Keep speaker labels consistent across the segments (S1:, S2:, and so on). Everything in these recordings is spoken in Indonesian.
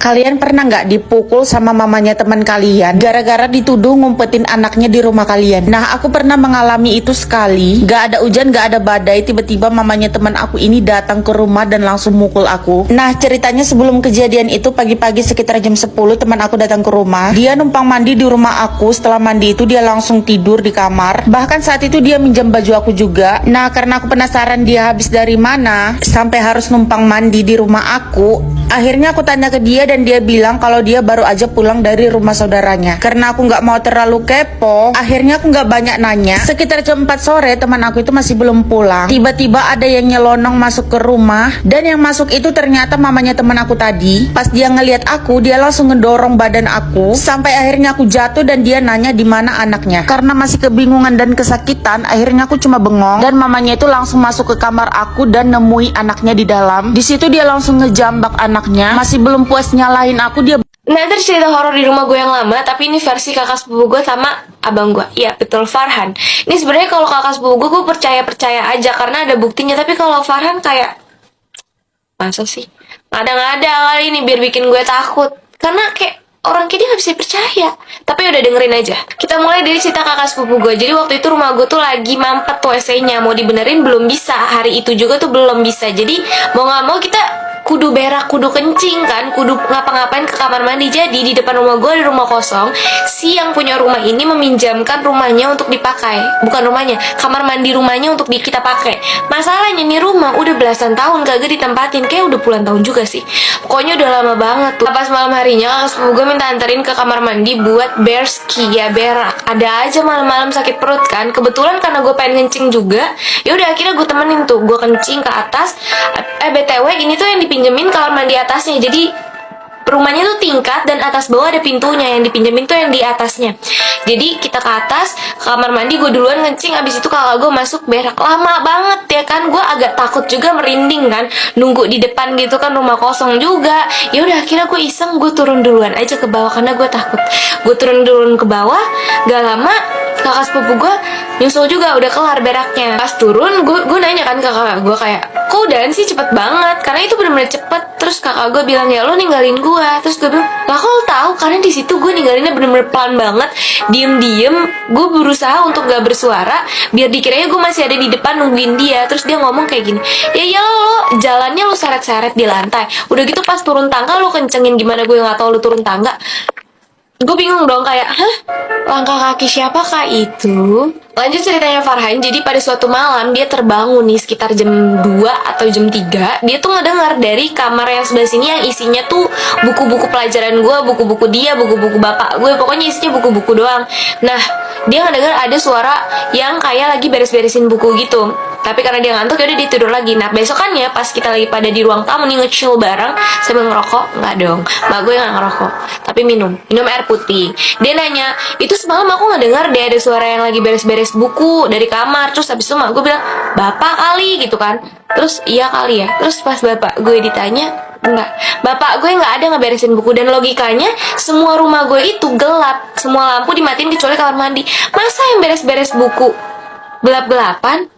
S1: Kalian pernah nggak dipukul sama mamanya teman kalian gara-gara dituduh ngumpetin anaknya di rumah kalian? Nah, aku pernah mengalami itu sekali. Nggak ada hujan, nggak ada badai, tiba-tiba mamanya teman aku ini datang ke rumah dan langsung mukul aku. Nah, ceritanya sebelum kejadian itu pagi-pagi sekitar jam 10 teman aku datang ke rumah. Dia numpang mandi di rumah aku. Setelah mandi itu dia langsung tidur di kamar. Bahkan saat itu dia minjam baju aku juga. Nah, karena aku penasaran dia habis dari mana sampai harus numpang mandi di rumah aku, akhirnya aku tanya ke dia dan dia bilang kalau dia baru aja pulang dari rumah saudaranya. Karena aku nggak mau terlalu kepo, akhirnya aku nggak banyak nanya. Sekitar jam 4 sore teman aku itu masih belum pulang. Tiba-tiba ada yang nyelonong masuk ke rumah, dan yang masuk itu ternyata mamanya teman aku tadi. Pas dia ngelihat aku, dia langsung ngedorong badan aku sampai akhirnya aku jatuh dan dia nanya di mana anaknya. Karena masih kebingungan dan kesakitan, akhirnya aku cuma bengong dan mamanya itu langsung masuk ke kamar aku dan nemui anaknya di dalam. Di situ dia langsung ngejambak anaknya. Masih belum puas nyalahin aku, dia
S2: Nah, itu cerita horor di rumah gue yang lama, tapi ini versi kakak sepupu gue sama abang gue. Iya, betul, Farhan. Ini sebenarnya kalau kakak sepupu gue percaya-percaya aja karena ada buktinya. Tapi kalau Farhan kayak, masa sih? Ada kali ini biar bikin gue takut. Karena kayak orang kayak dia gak bisa percaya. Tapi udah dengerin aja. Kita mulai dari cerita kakak sepupu gue. Jadi waktu itu rumah gue tuh lagi mampet WC-nya. Mau dibenerin belum bisa. Hari itu juga tuh belum bisa. Jadi mau gak mau kita kudu berak, kudu kencing kan, kudu ngapa-ngapain ke kamar mandi. Jadi di depan rumah gue ada rumah kosong. Si yang punya rumah ini meminjamkan rumahnya untuk dipakai. Bukan rumahnya, kamar mandi rumahnya untuk kita pakai. Masalahnya nih rumah udah belasan tahun kagak ditempatin. Kayak udah puluhan tahun juga sih. Pokoknya udah lama banget tuh. Pas malam harinya kakak sepupu gue minta anterin ke kamar mandi buat berski, ya berak. Ada aja malam-malam sakit perut kan. Kebetulan karena gue pengen kencing juga, ya udah akhirnya gue temenin tuh. Gue kencing ke atas. BTW ini tuh yang dipinjemin kamar mandi atasnya. Jadi rumahnya tuh tingkat dan atas bawah ada pintunya. Yang dipinjemin tuh yang di atasnya. Jadi kita ke atas, ke kamar mandi, gue duluan kencing. Abis itu kakak gue masuk berak. Lama banget ya kan. Gue agak takut juga, merinding kan, nunggu di depan gitu kan, rumah kosong juga. Ya udah akhirnya gue iseng, gue turun duluan aja ke bawah karena gue takut. Gue turun duluan ke bawah. Gak lama kakak sepupu gue nyusul juga, udah kelar beraknya. Pas turun gue nanya kan ke kakak gue kayak, kok udahan sih cepet banget? Karena itu bener-bener cepet. Terus kakak gue bilang, ya lo ninggalin gue. Terus gue bilang, lah kok lo tahu? Karena di situ gue ninggalinnya bener-bener pelan banget, diem-diem. Gue berusaha untuk gak bersuara biar dikiranya gue masih ada di depan nungguin dia. Terus dia ngomong kayak gini, ya iyalah lo jalannya lo seret-seret di lantai. Udah gitu pas turun tangga lo kencengin gimana, gue gak tahu lo turun tangga. Gue bingung dong kayak, hah? Langkah kaki siapakah itu? Lanjut ceritanya Farhan. Jadi pada suatu malam dia terbangun nih sekitar jam 2 atau jam 3. Dia tuh ngedengar dari kamar yang sebelah sini yang isinya tuh buku-buku pelajaran gue, buku-buku dia, buku-buku bapak gue. Pokoknya isinya buku-buku doang. Nah, dia ngedengar ada suara yang kayak lagi beres-beresin buku gitu. Tapi karena dia ngantuk, yaudah dia tidur lagi. Nah, besokannya pas kita lagi pada di ruang tamu nih nge-chill bareng sambil ngerokok. Nggak dong, mbak gue nggak ngerokok, tapi minum air putih. Dia nanya, itu semalam aku ngedengar deh ada suara yang lagi beres-beres buku dari kamar. Terus habis itu mak gue bilang, bapak kali gitu kan. Terus iya kali ya. Terus pas bapak gue ditanya, enggak, bapak gue nggak ada ngeberesin buku. Dan logikanya semua rumah gue itu gelap, semua lampu dimatiin kecuali kamar mandi. Masa yang beres-beres buku gelap-gelapan?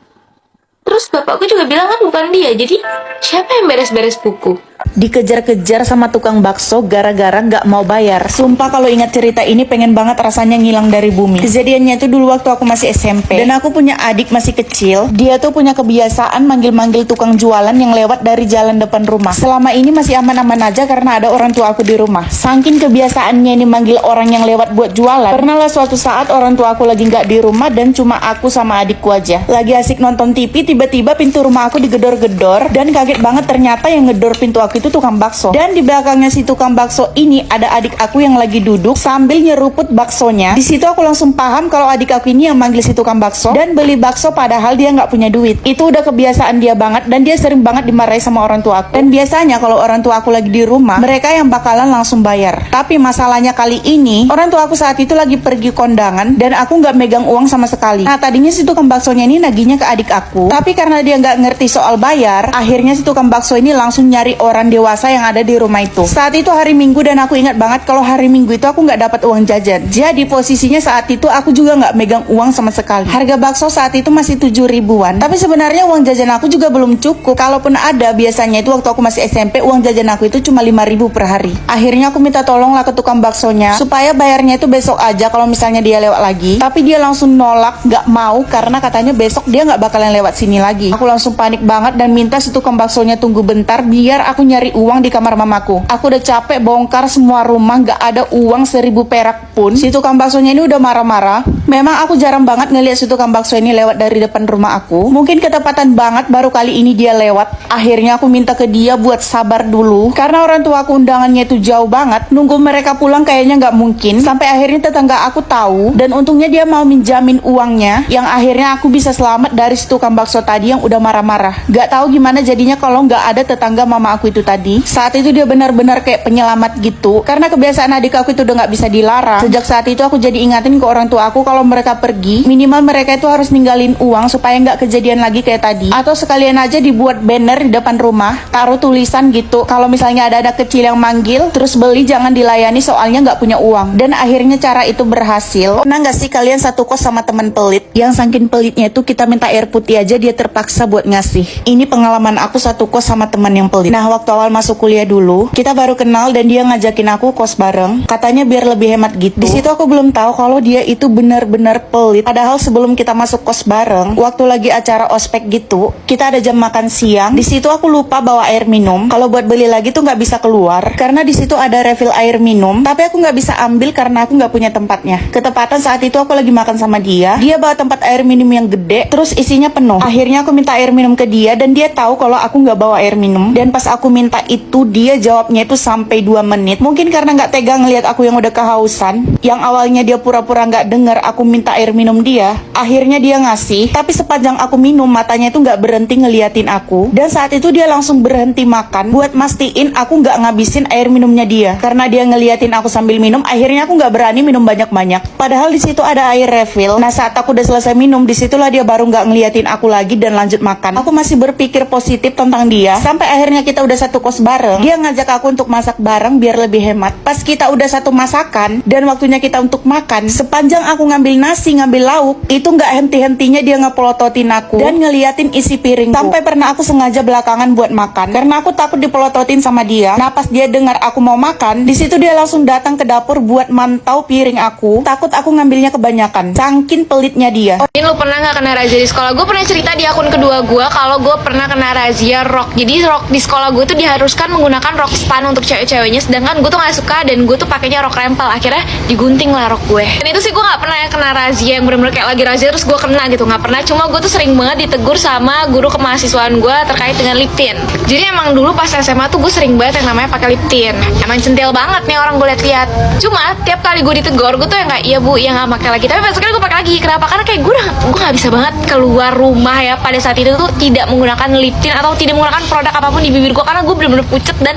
S2: Terus bapak gue juga bilang kan bukan dia. Jadi siapa yang beres-beres buku?
S1: dikejar-kejar sama tukang bakso gara-gara nggak mau bayar. Sumpah kalau ingat cerita ini pengen banget rasanya ngilang dari bumi. Kejadiannya itu dulu waktu aku masih SMP dan aku punya adik masih kecil. Dia tuh punya kebiasaan manggil-manggil tukang jualan yang lewat dari jalan depan rumah. Selama ini masih aman-aman aja karena ada orang tua aku di rumah. Saking kebiasaannya ini manggil orang yang lewat buat jualan, pernahlah suatu saat orang tua aku lagi nggak di rumah dan cuma aku sama adikku aja. Lagi asik nonton TV, tiba-tiba pintu rumah aku digedor-gedor dan kaget banget ternyata yang ngedor pintu aku itu tukang bakso. Dan di belakangnya si tukang bakso ini ada adik aku yang lagi duduk sambil nyeruput baksonya. Di situ aku langsung paham kalau adik aku ini yang manggil si tukang bakso dan beli bakso padahal dia nggak punya duit. Itu udah kebiasaan dia banget dan dia sering banget dimarahi sama orang tua aku. Dan biasanya kalau orang tua aku lagi di rumah, mereka yang bakalan langsung bayar. Tapi masalahnya kali ini orang tua aku saat itu lagi pergi kondangan dan aku nggak megang uang sama sekali. Nah tadinya si tukang baksonya ini nagihnya ke adik aku, tapi karena dia nggak ngerti soal bayar, akhirnya si tukang bakso ini langsung nyari orang orang dewasa yang ada di rumah itu. Saat itu hari Minggu dan aku ingat banget kalau hari Minggu itu aku nggak dapat uang jajan. Jadi posisinya saat itu aku juga nggak megang uang sama sekali. Harga bakso saat itu masih 7 ribuan. Tapi sebenarnya uang jajan aku juga belum cukup. Kalaupun ada, biasanya itu waktu aku masih SMP, uang jajan aku itu cuma 5 ribu per hari. Akhirnya aku minta tolong lah ke tukang baksonya supaya bayarnya itu besok aja kalau misalnya dia lewat lagi. Tapi dia langsung nolak, nggak mau karena katanya besok dia nggak bakalan lewat sini lagi. Aku langsung panik banget dan minta si tukang baksonya tunggu bentar biar aku nyari uang di kamar mamaku. Aku udah capek bongkar semua rumah, nggak ada uang 1000 perak pun. Si tukang baksonya ini udah marah-marah. Memang aku jarang banget ngeliat si tukang bakso ini lewat dari depan rumah aku. Mungkin ketepatan banget baru kali ini dia lewat. Akhirnya aku minta ke dia buat sabar dulu karena orang tua aku undangannya itu jauh banget. Nunggu mereka pulang kayaknya nggak mungkin. Sampai akhirnya tetangga aku tahu dan untungnya dia mau minjamin uangnya, yang akhirnya aku bisa selamat dari si tukang bakso tadi yang udah marah-marah. Gak tahu gimana jadinya kalau nggak ada tetangga mama aku itu tadi. Saat itu dia benar-benar kayak penyelamat gitu karena kebiasaan adik aku itu udah nggak bisa dilarang. Sejak saat itu aku jadi ingatin ke orang tua aku kalau mereka pergi, minimal mereka itu harus ninggalin uang supaya nggak kejadian lagi kayak tadi. Atau sekalian aja dibuat banner di depan rumah, taruh tulisan gitu kalau misalnya ada anak kecil yang manggil terus beli jangan dilayani soalnya nggak punya uang. Dan akhirnya cara itu berhasil. Pernah nggak sih kalian satu kos sama teman pelit yang saking pelitnya itu kita minta air putih aja dia terpaksa buat ngasih? Ini pengalaman aku satu kos sama teman yang pelit. Nah, waktu awal masuk kuliah dulu kita baru kenal dan dia ngajakin aku kos bareng, katanya biar lebih hemat gitu. Di situ aku belum tahu kalau dia itu benar-benar pelit. Padahal sebelum kita masuk kos bareng, waktu lagi acara ospek gitu, kita ada jam makan siang. Di situ aku lupa bawa air minum. Kalau buat beli lagi tuh nggak bisa keluar karena di situ ada refill air minum. Tapi aku nggak bisa ambil karena aku nggak punya tempatnya. Ketepatan saat itu aku lagi makan sama dia. Dia bawa tempat air minum yang gede, terus isinya penuh. Akhirnya aku minta air minum ke dia dan dia tahu kalau aku nggak bawa air minum. Dan pas aku minta itu dia jawabnya itu sampai 2 menit. Mungkin karena nggak tega ngelihat aku yang udah kehausan. Yang awalnya dia pura-pura nggak dengar aku minta air minum dia. Akhirnya dia ngasih. Tapi sepanjang aku minum matanya itu nggak berhenti ngeliatin aku. Dan saat itu dia langsung berhenti makan buat mastiin aku nggak ngabisin air minumnya dia. Karena dia ngeliatin aku sambil minum, akhirnya aku nggak berani minum banyak-banyak. Padahal di situ ada air refill. Nah saat aku udah selesai minum, disitulah dia baru nggak ngeliatin aku lagi dan lanjut makan. Aku masih berpikir positif tentang dia. Sampai akhirnya kita udah satu kos bareng. Dia ngajak aku untuk masak bareng biar lebih hemat. Pas kita udah satu masakan dan waktunya kita untuk makan, sepanjang aku ngambil nasi, ngambil lauk, itu nggak henti-hentinya dia ngepelototin aku dan ngeliatin isi piringku. Sampai pernah aku sengaja belakangan buat makan karena aku takut dipelototin sama dia. Nah pas dia dengar aku mau makan, di situ dia langsung datang ke dapur buat mantau piring aku. Takut aku ngambilnya kebanyakin. Saking pelitnya dia.
S2: Ini lu pernah nggak kena razia di sekolah? Gue pernah cerita di akun kedua gue kalau gue pernah kena razia rok. Jadi rok di sekolah gue tuh diharuskan menggunakan rok span untuk cewek-ceweknya, sedangkan gue tuh nggak suka dan gue tuh pakainya rok rempel. Akhirnya digunting lah rok gue. Dan itu sih gue nggak pernah ya kena razia yang bener-bener kayak lagi razia terus gue kena gitu, nggak pernah. Cuma gue tuh sering banget ditegur sama guru kemahasiswaan gue terkait dengan lip tint. Jadi emang dulu pas SMA tuh gue sering banget yang namanya pakai lip tint. Emang centil banget nih orang gue liat-liat. Cuma tiap kali gue ditegur gue tuh yang kayak iya bu, ya nggak pakai lagi. Tapi besoknya gue pakai lagi. Kenapa? Karena kayak gue nggak bisa banget keluar rumah ya pada saat itu tuh tidak menggunakan lip tint atau tidak menggunakan produk apapun di bibir gue karena gue bener-bener pucet dan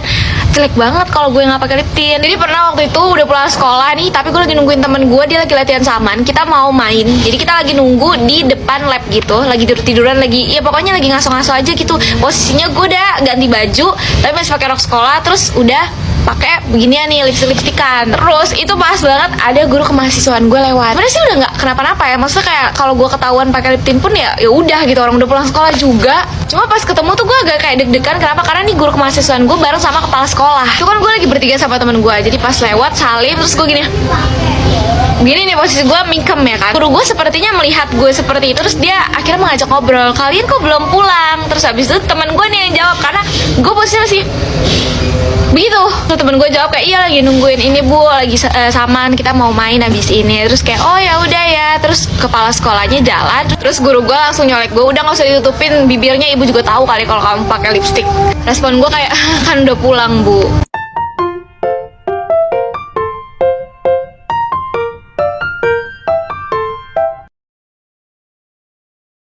S2: jelek banget kalau gue nggak pakai lip tint. Jadi pernah waktu itu udah pulang sekolah nih, tapi gue lagi nungguin temen gue, dia lagi latihan saman, kita mau main. Jadi kita lagi nunggu di depan lab gitu, lagi tidur-tiduran, lagi ya pokoknya lagi ngaso-ngaso aja gitu. Posisinya gue udah ganti baju, tapi masih pakai rok sekolah, terus udah pakai beginian nih lipstikan. Terus itu pas banget ada guru kemahasiswaan gue lewat. Sebenarnya sih udah nggak kenapa-napa ya, maksudnya kayak kalau gue ketahuan pakai lip tint pun ya udah gitu, orang udah pulang sekolah juga. Cuma pas ketemu tuh gue agak kayak deg-degan. Kenapa? Karena nih guru kemahasiswaan gue bareng sama kepala sekolah. Itu kan gue lagi bertiga sama temen gue. Jadi pas lewat salim terus gue gini nih posisi gue mingkem ya kan. Guru gue sepertinya melihat gue seperti itu, terus dia akhirnya mengajak ngobrol, kalian kok belum pulang? Terus habis itu teman gue nih yang jawab karena gue posisinya masih begitu. Terus temen gue jawab kayak iya lagi nungguin ini bu, lagi saman, kita mau main habis ini. Terus kayak oh ya udah ya. Terus kepala sekolahnya jalan, terus guru gue langsung nyolek gue, udah nggak usah ditutupin bibirnya, ibu juga tahu kali kalau kamu pakai lipstick. Respon gue kayak kan udah pulang bu.